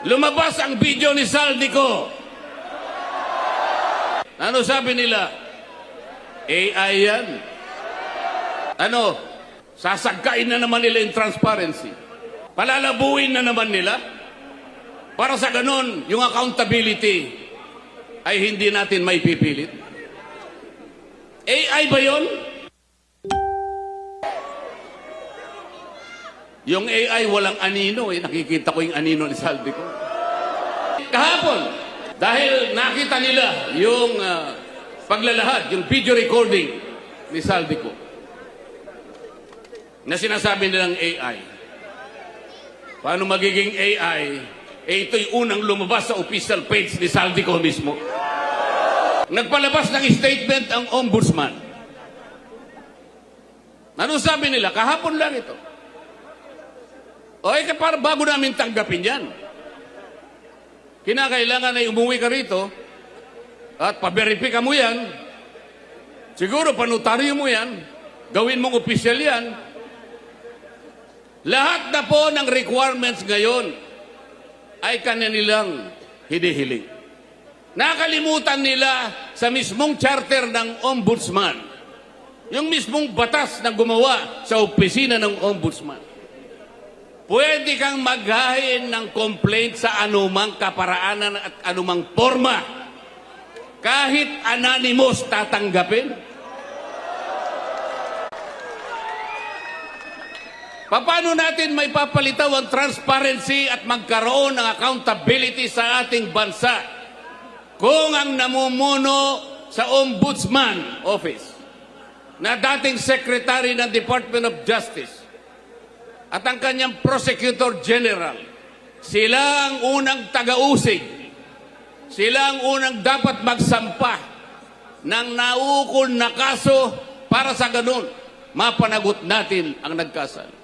Lumabas ang video ni Saldico. Ano sabi nila? AI yan. Ano? Sasagkain na naman nila yung transparency. Palalabuin na naman nila. Para sa ganon, yung accountability ay hindi natin may pipilit. AI ba yun? Yung AI walang anino eh. Nakikita ko yung anino ni Saldico. Kahapon, dahil nakita nila yung paglalahad, yung video recording ni Saldico na sinasabi nilang AI. Paano magiging AI? Eh ito'y unang lumabas sa official page ni Saldico mismo. Nagpalabas ng statement ang ombudsman. Ano sabi nila? Kahapon lang ito. O para bago namin tanggapin yan. Kinakailangan ay umuwi ka rito at paberipika mo yan. Siguro panutaryo mo yan. Gawin mong opisyal yan. Lahat na po ng requirements ngayon ay kanilang hinihiling. Nakalimutan nila sa mismong charter ng ombudsman. Yung mismong batas na gumawa sa opisina ng ombudsman. Pwede kang maghain ng complaint sa anumang kaparaanan at anumang forma. Kahit anonymous tatanggapin. Paano natin may papalitaw ang transparency at magkaroon ng accountability sa ating bansa kung ang namumuno sa Ombudsman Office na dating Secretary ng Department of Justice at ang kanyang Prosecutor General, sila ang unang taga-usig, sila ang unang dapat magsampa ng naukol na kaso para sa ganun mapanagot natin ang nagkasala.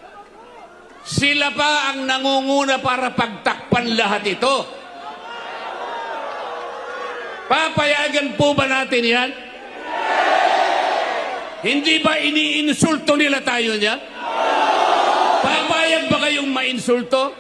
Sila pa ang nangunguna para pagtakpan lahat ito. Papayagan po ba natin yan? Hindi ba iniinsulto nila tayo niya? Papayag ba kayong mainsulto?